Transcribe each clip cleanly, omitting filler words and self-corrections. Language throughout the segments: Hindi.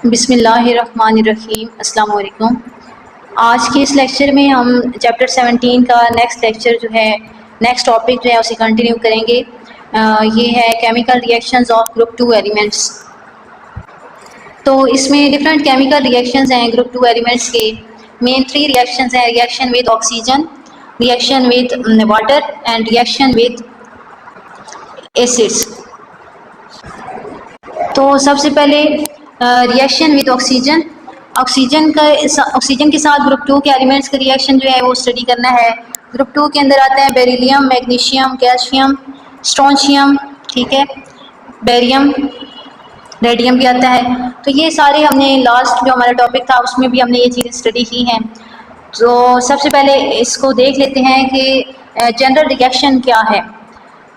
बिस्मिल्लाहिर्रहमानिर्रहीम। अस्सलाम वालेकुम। आज के इस लेक्चर में हम चैप्टर 17 का नेक्स्ट लेक्चर जो है नेक्स्ट टॉपिक जो है उसे कंटिन्यू करेंगे। ये है chemical reactions of group 2 elements. तो इसमें डिफरेंट केमिकल रिएक्शंस हैं ग्रुप 2 एलिमेंट्स के। मेन 3 रिएक्शंस हैं: reaction with oxygen, reaction with water and reaction with acids. तो सबसे पहले रिएक्शन विद ऑक्सीजन। ऑक्सीजन के साथ ग्रुप 2 के एलिमेंट्स का रिएक्शन जो है वो स्टडी करना है। ग्रुप 2 के अंदर आते हैं बेरिलियम, मैग्नीशियम, कैल्शियम, स्ट्रोंशियम, ठीक है, बेरियम, रेडियम भी आता है। तो ये सारे हमने लास्ट जो हमारा टॉपिक था उसमें भी हमने ये चीज़ें स्टडी की हैं। तो सबसे पहले इसको देख लेते हैं कि जनरल रिएक्शन क्या है।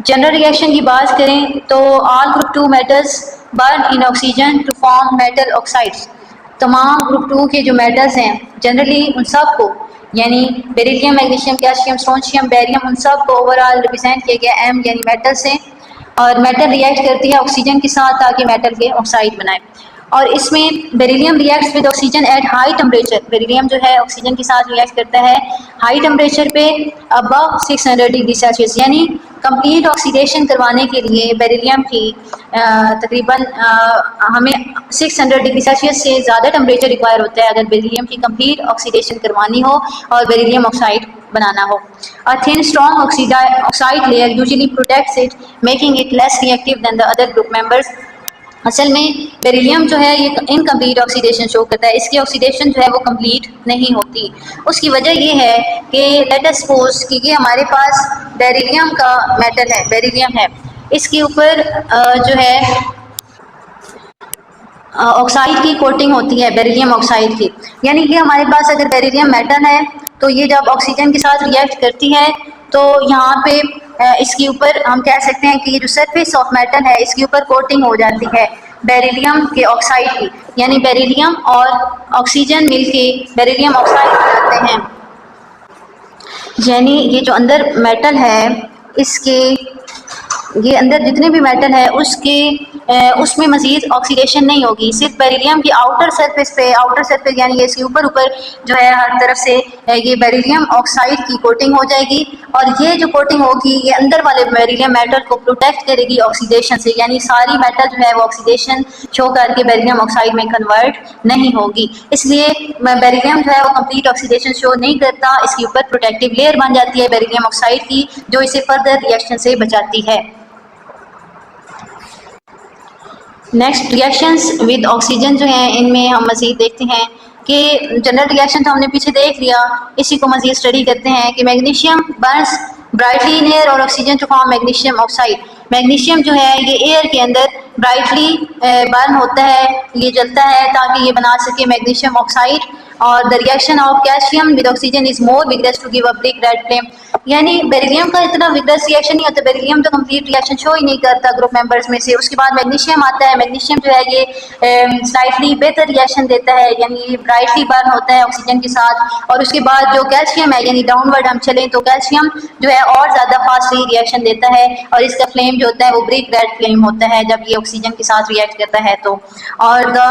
जनरल रिएक्शन की बात करें तो all group 2 metals burn in oxygen to form metal oxides. तमाम ग्रुप 2 के जो मेटल्स हैं जनरली उन सब को, यानी beryllium, magnesium, calcium, strontium, barium, उन सब को ओवरऑल रिप्रेजेंट किया गया एम यानी मेटल से। और मेटल रिएक्ट करती है ऑक्सीजन के साथ ताकि मेटल के ऑक्साइड बनाए। और इसमें beryllium reacts with oxygen at high temperature. Beryllium जो है ऑक्सीजन के साथ रिएक्ट करता है हाई टेम्परेचर पे अबव 600 डिग्री सेल्सियस, यानी कंप्लीट ऑक्सीडेशन करवाने के लिए बेरिलियम की तकरीबन हमें 600 डिग्री सेल्सियस से ज़्यादा टेम्परेचर रिक्वायर होता है अगर बेरिलियम की कंप्लीट ऑक्सीडेशन करवानी हो और बेरिलियम ऑक्साइड बनाना हो। A thin strong oxide layer usually protects it, making it less reactive than the other group members. असल में बेरिलियम जो है ये इनकम्प्लीट ऑक्सीडेशन शो करता है, इसकी ऑक्सीडेशन जो है वो कंप्लीट नहीं होती। उसकी वजह ये है कि लेट अस सपोज कि ये हमारे पास बेरिलियम का मेटल है, बेरिलियम है, इसके ऊपर जो है ऑक्साइड की कोटिंग होती है, बेरिलियम ऑक्साइड की। यानी कि हमारे पास अगर बेरिलियम मेटल है तो ये जब ऑक्सीजन के साथ रिएक्ट करती है तो यहाँ पे इसके ऊपर हम कह सकते हैं कि ये जो सरफेस ऑफ मेटल है इसके ऊपर कोटिंग हो जाती है बेरिलियम के ऑक्साइड की, यानी बेरिलियम और ऑक्सीजन मिलके बेरिलियम ऑक्साइड बनाते हैं। यानी ये जो अंदर मेटल है इसके, ये अंदर जितने भी मेटल है उसमें मज़ीद ऑक्सीडेशन नहीं होगी, सिर्फ बेरिलियम की आउटर सरफेस यानी ये इसके ऊपर जो है हर तरफ से ये बेरिलियम ऑक्साइड की कोटिंग हो जाएगी। और ये जो कोटिंग होगी ये अंदर वाले बेरिलियम मेटल को प्रोटेक्ट करेगी ऑक्सीडेशन से, यानी सारी मेटल जो है वो ऑक्सीडेशन शो करके बेरिलियम ऑक्साइड में कन्वर्ट नहीं होगी। इसलिए बेरिलियम जो है वो कंप्लीट ऑक्सीडेशन शो नहीं करता, इसके ऊपर प्रोटेक्टिव लेयर बन जाती है बेरिलियम ऑक्साइड की जो इसे फर्दर रिएक्शन से बचाती है। नेक्स्ट रिएक्शंस विद ऑक्सीजन जो हैं इनमें हम मज़ीद देखते हैं कि जनरल रिएक्शन तो हमने पीछे देख लिया, इसी को मज़ीद स्टडी करते हैं कि magnesium burns brightly in air और oxygen to form magnesium oxide. Magnesium जो है ये एयर के अंदर ब्राइटली बर्न होता है, ये जलता है ताकि ये बना सके मैग्नीशियम ऑक्साइड। और the reaction of calcium with oxygen is more vigorous to give a brick red flame. यानी बेरिलियम का इतना विगरस रिएक्शन नहीं होता, बेरिलियम तो कंप्लीट रिएक्शन शो ही नहीं करता ग्रुप मेंबर्स में से। उसके बाद मैग्नीशियम आता है, मैग्नीशियम जो है ये स्लाइटली बेहतर रिएक्शन देता है, यानी ये ब्राइटली बर्न होता है ऑक्सीजन के साथ। और उसके बाद जो कैल्शियम है, यानी डाउनवर्ड हम चलें तो कैल्शियम जो है और ज़्यादा फास्टली रिएक्शन देता है और इसका फ्लेम जो होता है वो ब्रिक रेड फ्लेम होता है जब ये ऑक्सीजन के साथ रिएक्ट करता है तो। और the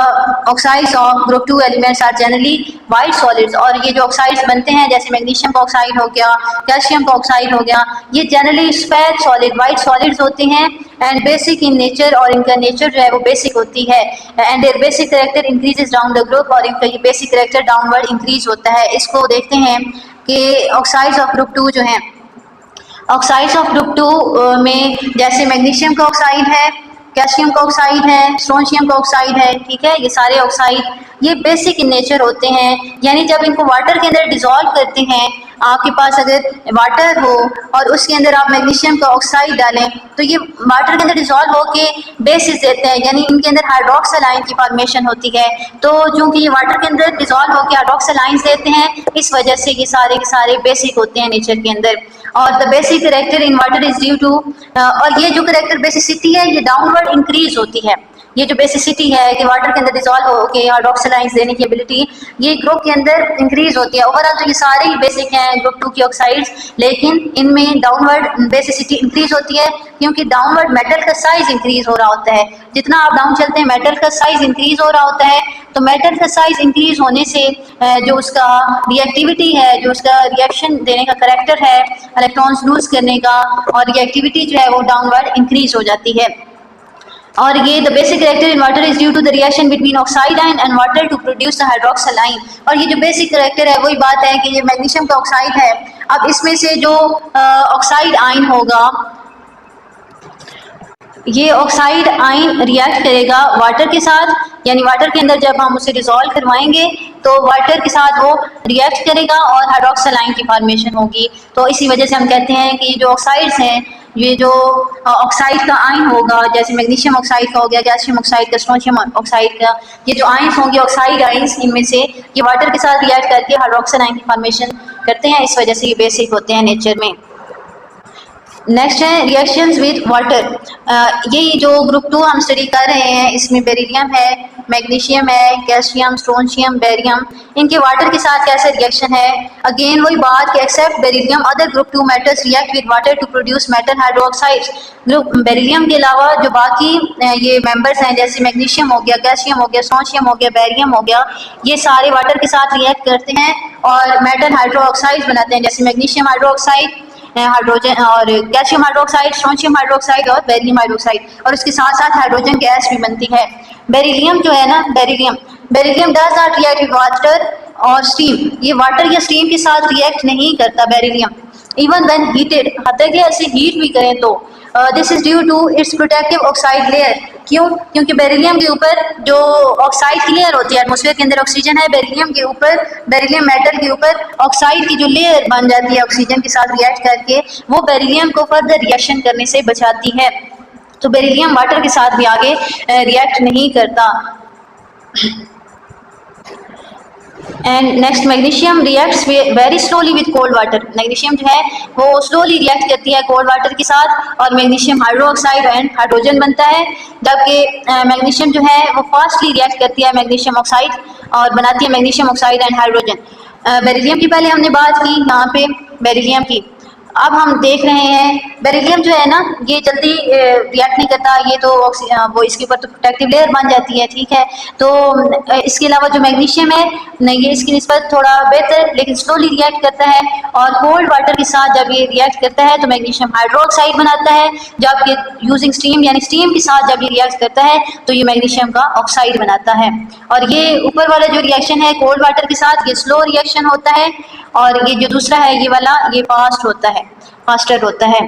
oxides of group 2 elements are generally white solids. और ये जो ऑक्साइड्स बनते हैं जैसे मैग्नीशियम का ऑक्साइड हो गया, कैल्शियम का ऑक्साइड हो गया, ये जनरली सफेद सॉलिड वाइट सॉलिड्स होते हैं एंड बेसिक इन नेचर, और इनका नेचर जो है वो बेसिक होती है and their basic character increases down the group, और इनका ये बेसिक कैरेक्टर डाउनवर्ड इंक्रीज होता है। इसको देखते हैं कि ऑक्साइड्स ऑफ ग्रुप 2 जो हैं, ऑक्साइड्स ऑफ ग्रुप 2 में जैसे मैग्नीशियम का ऑक्साइड है, कैल्शियम का ऑक्साइड है, स्ट्रोंशियम का ऑक्साइड है, ठीक है, ये सारे ऑक्साइड ये बेसिक इन नेचर होते हैं। यानी जब इनको वाटर के अंदर डिसॉल्व करते हैं, आपके पास अगर वाटर हो और उसके अंदर आप मैग्नीशियम का ऑक्साइड डालें तो ये वाटर के अंदर डिसॉल्व होके बेसिस देते हैं, यानी इनके अंदर हाइड्रोक्सिल आयन की फॉर्मेशन होती है। तो चूंकि ये वाटर के अंदर डिसॉल्व होकर हाइड्रोक्सिल आयंस देते हैं, इस वजह से ये सारे के सारे बेसिक होते हैं नेचर के अंदर। और the basic character in water is due to, और ये जो कैरेक्टर बेसिसिटी है ये डाउनवर्ड इंक्रीज होती है, ये जो बेसिसिटी है कि वाटर के अंदर डिजॉल्व होकर हाइड्रोक्सिल आयंस देने की एबिलिटी, ये ग्रुप के अंदर इंक्रीज होती है। ओवरऑल तो ये सारे ही बेसिक हैं ग्रुप 2 की ऑक्साइड्स, लेकिन इनमें डाउनवर्ड बेसिसिटी इंक्रीज होती है क्योंकि डाउनवर्ड मेटल का साइज इंक्रीज हो रहा होता है। जितना आप डाउन चलते हैं मेटल का साइज इंक्रीज हो रहा होता है, तो मेटल का साइज इंक्रीज होने से जो उसका रिएक्टिविटी है, जो उसका रिएक्शन देने का करैक्टर है, इलेक्ट्रॉन्स लूज करने का, और रिएक्टिविटी जो है वो डाउनवर्ड इंक्रीज हो जाती है। और ये the basic character in water is due to the reaction between oxide ion and water to produce the hydroxyl ion. और ये जो बेसिक करेक्टर है वही बात है कि ये मैग्नीशियम का ऑक्साइड है, अब इसमें से जो ऑक्साइड आयन होगा, ये ऑक्साइड आयन रिएक्ट करेगा वाटर के साथ, यानी वाटर के अंदर जब हम उसे डिसॉल्व करवाएंगे तो वाटर के साथ वो रिएक्ट करेगा और हाइड्रोक्सिल आयन की फॉर्मेशन होगी। तो इसी वजह से हम कहते हैं कि जो ऑक्साइड्स हैं, ये जो ऑक्साइड का आयन होगा, जैसे मैग्नीशियम ऑक्साइड का हो गया, कैल्शियम ऑक्साइड का, स्ट्रोंशियम ऑक्साइड का, ये जो आयन्स होंगे ऑक्साइड आयन्स, इनमें से ये वाटर के साथ रिएक्ट करके हाइड्रोक्सिल आयन की फॉर्मेशन करते हैं, इस वजह से ये बेसिक होते हैं नेचर में। नेक्स्ट है रिएक्शंस विद वाटर। ये जो ग्रुप 2 हम स्टडी कर रहे हैं, इसमें बेरिलियम है, मैग्नीशियम है, कैल्शियम, स्ट्रोंशियम, बेरियम, इनके वाटर के साथ कैसे रिएक्शन है। अगेन वही बात कि except beryllium other group 2 metals react with water to produce metal hydroxides. Group beryllium के अलावा जो बाकी ये मेंबर्स हैं, जैसे मैग्नीशियम हो गया, कैल्शियम हो गया, स्ट्रोंशियम हो गया, बेरियम हो गया, ये सारे वाटर के साथ रिएक्ट करते हैं और मेटल हाइड्रोक्साइड्स बनाते हैं, जैसे मैग्नीशियम हाइड्रोक्साइड, हाइड्रोजन, और कैल्शियम हाइड्रोक्साइड, स्ट्रोंशियम हाइड्रोक्साइड और बेरियम हाइड्रोक्साइड, और उसके साथ साथ हाइड्रोजन गैस भी बनती है। बेरिलियम जो है ना, beryllium does not react with water और स्टीम, ये वाटर या स्टीम के साथ रिएक्ट नहीं करता बेरिलियम, इवन व्हेन हीटेड, हत्या कि ऐसे हीट भी करें तो। This is due to its protective oxide layer. क्यों? क्योंकि बेरिलियम के ऊपर जो ऑक्साइड की लेयर होती है, एटमॉस्फेयर के अंदर ऑक्सीजन है, बेरिलियम के ऊपर, बेरिलियम मेटल के ऊपर ऑक्साइड की जो लेयर बन जाती है ऑक्सीजन के साथ रिएक्ट करके, वो बेरिलियम को फर्दर रिएक्शन करने से बचाती है। तो बेरिलियम वाटर के साथ भी आगे रिएक्ट नहीं करता। And next, magnesium reacts very slowly with cold water. Magnesium जो है वो स्लोली रिएक्ट करती है कोल्ड वाटर के साथ, और मैग्नीशियम हाइड्रोक्साइड एंड हाइड्रोजन बनता है, जबकि मैग्नीशियम जो है वो फास्टली रिएक्ट करती है मैग्नीशियम ऑक्साइड और बनाती है magnesium oxide and hydrogen. Beryllium की पहले हमने बात की यहाँ पे बेरिलियम की, अब हम देख रहे हैं बेरिलियम जो है ना, ये जल्दी रिएक्ट नहीं करता, ये तो वो इसके ऊपर तो प्रोटेक्टिव लेयर बन जाती है, ठीक है। तो इसके अलावा जो मैग्नीशियम है नहीं, ये इसकी निस्बत थोड़ा बेहतर लेकिन स्लोली रिएक्ट करता है, और कोल्ड वाटर के साथ जब ये रिएक्ट करता है तो मैग्नीशियम हाइड्रोक्साइड बनाता है, जबकि यूजिंग स्टीम, यानी स्टीम के साथ जब ये रिएक्ट करता है तो ये मैग्नीशियम का ऑक्साइड बनाता है। और ये ऊपर वाला जो रिएक्शन है कोल्ड वाटर के साथ, ये स्लो रिएक्शन होता है, और ये जो दूसरा है ये वाला, ये फास्ट होता है, फास्टर होता है।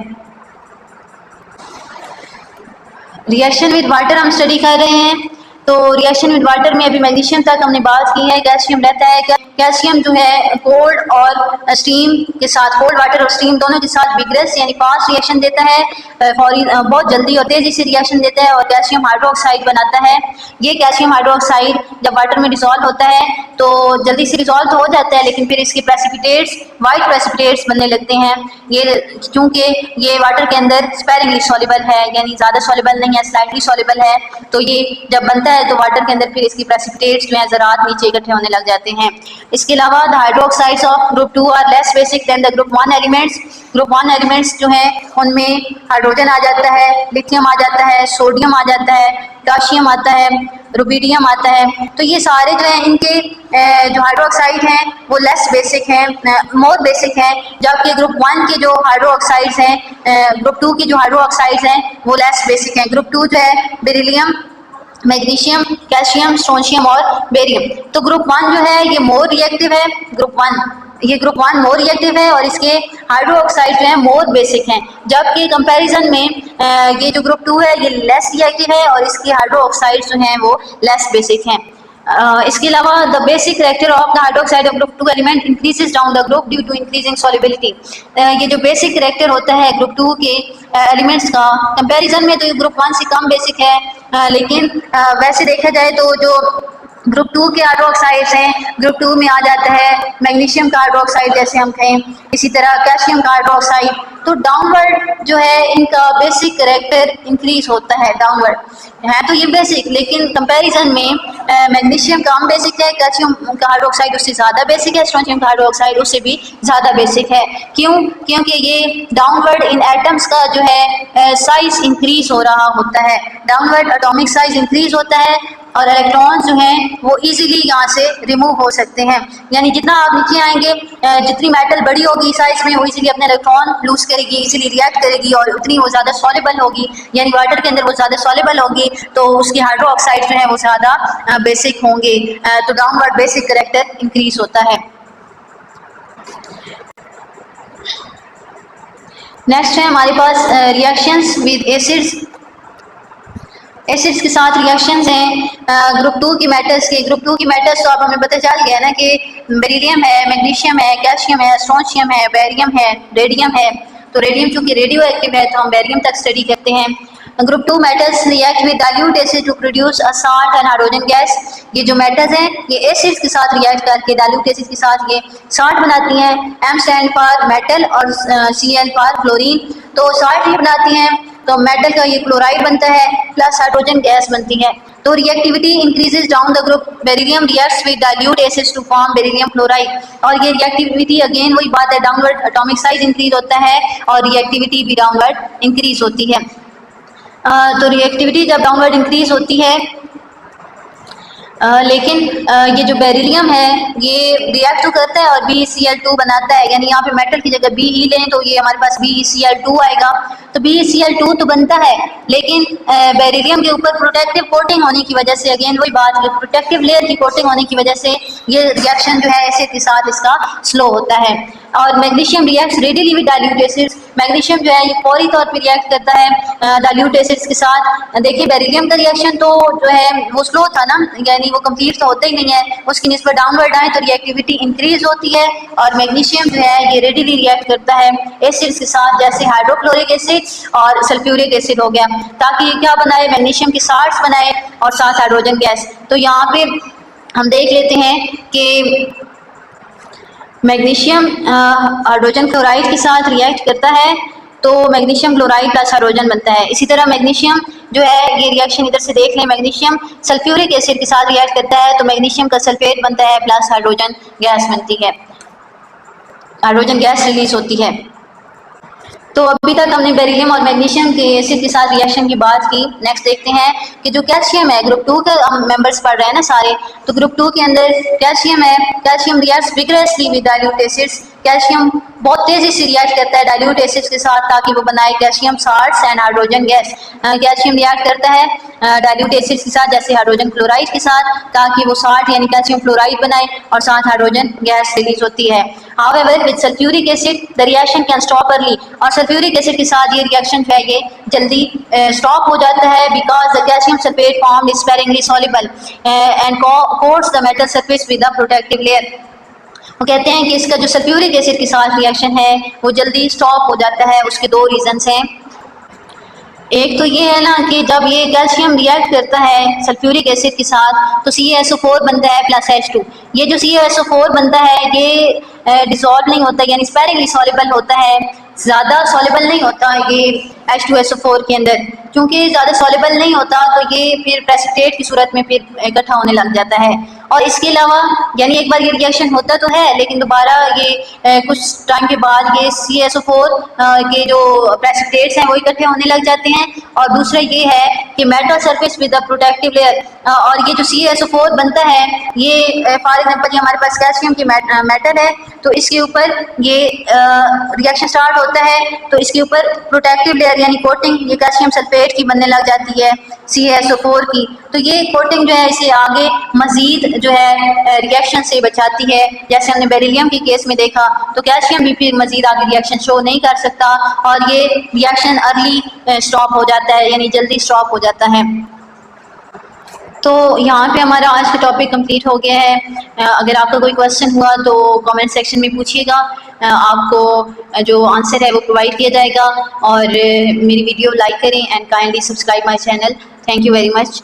रिएक्शन विद वाटर हम स्टडी कर रहे हैं, तो रिएक्शन विद वाटर में अभी मैग्नीशियम तक हमने बात की है। कैल्शियम रहता है, कैल्शियम जो है कोल्ड और स्टीम के साथ, कोल्ड वाटर और स्टीम दोनों के साथ विग्रस यानी फास्ट रिएक्शन देता है, फौरी बहुत जल्दी और तेजी से रिएक्शन देता है, और कैल्शियम हाइड्रोक्साइड बनाता है। ये कैल्शियम हाइड्रोक्साइड जब वाटर में डिसॉल्व होता है तो जल्दी से डिसॉल्व तो हो जाता है, लेकिन फिर इसके प्रेसिपिटेट्स, वाइट प्रेसिपिटेट्स बनने लगते हैं। ये क्योंकि ये वाटर के अंदर स्पेरिंगली सॉल्युबल है, यानी ज़्यादा सॉल्युबल नहीं है, स्लाइटली सॉल्युबल है, तो ये जब बनता है तो वाटर के अंदर फिर इसकी प्रेसिपिटेट्स जो है ज़रात नीचे इकट्ठे होने लग जाते हैं। इसके अलावा the hydroxides of group 2 are less basic than the group 1 elements. Group 1 elements जो हैं उनमें हाइड्रोजन आ जाता है, लिथियम आ जाता है, सोडियम आ जाता है, पोटेशियम आता है, रुबिडियम आता है। तो ये सारे जो हैं इनके जो हाइड्रोक्साइड हैं वो लेस बेसिक हैं, मोर बेसिक हैं, जबकि ग्रुप 1 के जो हाइड्रोक्साइड्स हैं, ग्रुप 2 की जो हाइड्रोक्साइड्स हैं वो लेस बेसिक हैं। ग्रुप 2 जो है बेरिलियम, मैग्नीशियम, कैल्शियम, स्ट्रोंशियम और बेरियम। तो ग्रुप 1 जो है ये मोर रिएक्टिव है, ग्रुप 1 मोर रिएक्टिव है, और इसके हाइड्रोक्साइड जो है मोर बेसिक हैं, जबकि कंपैरिजन में ये जो ग्रुप 2 है ये लेस रिएक्टिव है और इसके हाइड्रोक्साइड जो हैं वो लेस बेसिक हैं। इसके अलावा the basic character of the hydroxide of group 2 element increases down the group due to increasing solubility. ये जो बेसिक करेक्टर होता है ग्रुप 2 के एलिमेंट्स का, कंपैरिजन में तो ये ग्रुप 1 से कम बेसिक है, लेकिन वैसे देखा जाए तो जो ग्रुप 2 के हाइड्रोक्साइड्स हैं, ग्रुप 2 में आ जाता है मैग्नीशियम का हाइड्रोक्साइड, जैसे हम कहें, इसी तरह कैल्शियम का हाइड्रोक्साइड। तो डाउनवर्ड जो है इनका बेसिक कैरेक्टर इंक्रीज होता है, डाउनवर्ड है तो ये बेसिक, लेकिन कंपैरिजन में मैग्नीशियम कम बेसिक है, कैल्शियम का हाइड्रोक्साइड उससे ज़्यादा बेसिक है, स्ट्रोंशियम का हाइड्रोक्साइड उससे भी ज़्यादा बेसिक है। क्यों? क्योंकि ये डाउनवर्ड इन एटम्स का जो है साइज इंक्रीज हो रहा होता है, डाउनवर्ड एटॉमिक साइज इंक्रीज होता है और इलेक्ट्रॉन्स जो हैं वो इजीली यहाँ से रिमूव हो सकते हैं। यानी जितना आप नीचे आएंगे, जितनी मेटल बड़ी होगी साइज में, वो इजीली अपने इलेक्ट्रॉन लूज करेगी, इजीली रिएक्ट करेगी और उतनी वो ज़्यादा सॉल्युबल होगी, यानी वाटर के अंदर वो ज़्यादा सॉल्युबल होगी, तो उसके हाइड्रो ऑक्साइड जो है वो ज़्यादा बेसिक होंगे। तो डाउनवर्ड बेसिक कैरेक्टर इंक्रीज होता है। नेक्स्ट है हमारे पास रिएक्शंस विद एसिड्स। एसिड्स के साथ रिएक्शंस हैं ग्रुप 2 की मेटल्स के। ग्रुप 2 की मेटल्स तो अब हमें पता चल गया ना कि बेरिलियम है, मैग्नीशियम है, कैल्शियम है, स्ट्रोंशियम है, बेरियम है, रेडियम है। तो रेडियम चूंकि रेडियो एक्टिव है तो हम बेरियम तक स्टडी करते हैं। Group 2 metals react with dilute acid to produce a salt and hydrogen gas. ये जो मेटल्स हैं ये एसिड्स के साथ रिएक्ट करके डाइल्यूट एसिड के साथ ये साल्ट बनाती हैं। एम स्टैंड फॉर मेटल और Cl फॉर क्लोरीन। तो साल्ट ही बनाती हैं तो मेटल का ये क्लोराइड बनता है प्लस हाइड्रोजन गैस बनती है। तो reactivity increases down the group beryllium reacts with dilute acids to form beryllium chloride. और ये रिएक्टिविटी अगेन वही बात है, डाउनवर्ड एटॉमिक साइज इंक्रीज होता है और रिएक्टिविटी भी डाउनवर्ड इंक्रीज होती है। तो रिएक्टिविटी जब डाउनवर्ड इंक्रीज होती है लेकिन ये जो बेरिलियम है ये रिएक्ट तो करता है और BeCl2 बनाता है, यानी यहाँ पे मेटल की जगह Be लें तो ये हमारे पास BeCl2 आएगा। तो BeCl2 तो बनता है, लेकिन बेरिलियम के ऊपर प्रोटेक्टिव कोटिंग होने की वजह से, अगेन वही बात, प्रोटेक्टिव लेयर की कोटिंग होने की वजह से ये रिएक्शन जो है एसिड के साथ इसका स्लो होता है। और magnesium reacts readily with dilute acids. Magnesium जो है ये फौरी तौर पर रिएक्ट करता है डाइल्यूट एसिड्स के साथ। देखिए बेरिलियम का रिएक्शन तो जो है वो स्लो था ना, यानी वो कंप्लीट तो होता ही नहीं है, उसकी निस्बत डाउनवर्ड आए तो रिएक्टिविटी इंक्रीज होती है। और मैग्नीशियम जो है ये रेडिली रिएक्ट करता है एसिड्स के साथ, जैसे हाइड्रोक्लोरिक एसिड और सल्फ्यूरिक एसिड हो गया, ताकि ये क्या बनाए, मैग्नीशियम की साल्ट्स बनाए और साथ हाइड्रोजन गैस। तो यहाँ पे हम देख लेते हैं कि मैग्नीशियम हाइड्रोजन क्लोराइड के साथ रिएक्ट करता है तो मैग्नीशियम क्लोराइड प्लस हाइड्रोजन बनता है। इसी तरह मैग्नीशियम जो है ये रिएक्शन इधर से देख लें, मैग्नीशियम सल्फ्यूरिक एसिड के साथ रिएक्ट करता है तो मैग्नीशियम का सल्फेट बनता है प्लस हाइड्रोजन गैस बनती है, हाइड्रोजन गैस रिलीज होती है। तो अभी तक हमने बेरिलियम और मैग्नीशियम के एसिड के साथ रिएक्शन की बात की। नेक्स्ट देखते हैं कि जो कैल्शियम है, ग्रुप 2 के हम मेंबर्स पढ़ रहे हैं ना सारे, तो ग्रुप 2 के अंदर कैल्शियम है। Calcium reacts vigorously with dilute acids. Calcium बहुत तेजी से रिएक्ट करता है डाइल्यूट एसिड्स के साथ ताकि वो बनाए calcium salts and hydrogen gas. Calcium react करता है डाइल्यूट एसिड्स के साथ, जैसे हाइड्रोजन क्लोराइड के साथ, ताकि वो साल्ट यानी कैल्शियम क्लोराइड बनाए और साथ हाइड्रोजन गैस रिलीज होती है। However with sulphuric acid the reaction can stop early. और सल्फ्यूरिक एसिड के साथ ये रिएक्शन जो है ये जल्दी स्टॉप हो जाता है because the calcium sulphate formed is sparingly soluble and quotes the metal surface with the protective layer. वो कहते हैं कि इसका जो सल्फ्यूरिक एसिड के साथ रिएक्शन है वो जल्दी स्टॉप हो जाता है। उसके दो रीजंस हैं। एक तो ये है ना कि जब ये कैल्शियम रिएक्ट करता है सल्फ्यूरिक एसिड के साथ तो CaSO4 बनता है प्लस H2। ये जो CaSO4 बनता है ये डिसॉल्व नहीं होता, यानी स्पेरिंगली सॉल्युबल होता है, ज़्यादा सॉल्युबल नहीं होता ये H2SO4 के अंदर। क्योंकि ज़्यादा सॉल्युबल नहीं होता तो ये फिर प्रेसिपिटेट की सूरत में फिर इकट्ठा होने लग जाता है। और इसके अलावा यानी एक बार ये रिएक्शन होता तो है लेकिन दोबारा ये कुछ टाइम के बाद ये CaSO4 के जो प्रेसिपिटेट्स हैं वो इकट्ठे होने लग जाते हैं। और दूसरा ये है कि metal surface with the protective layer. और ये जो CaSO4 बनता है ये फॉर एग्जांपल ये हमारे पास कैल्शियम की मेटल है तो इसके ऊपर ये रिएक्शन स्टार्ट होता है तो इसके ऊपर प्रोटेक्टिव लेयर यानी कोटिंग ये कैल्शियम सल्फेट की बनने लग जाती है CaSO4 की। तो ये कोटिंग जो है इसे आगे मजीद जो है रिएक्शन से बचाती है। जैसे हमने बेरिलियम के केस में देखा तो कैल्शियम भी फिर मजीद आगे रिएक्शन शो नहीं कर सकता और ये रिएक्शन अर्ली स्टॉप हो जाता है, यानी जल्दी स्टॉप हो जाता है। तो यहाँ पे हमारा आज का टॉपिक कंप्लीट हो गया है। अगर आपका कोई क्वेश्चन हुआ तो कमेंट सेक्शन में पूछिएगा, आपको जो आंसर है वो प्रोवाइड किया जाएगा। और मेरी वीडियो लाइक करें and kindly subscribe my channel. Thank you very much.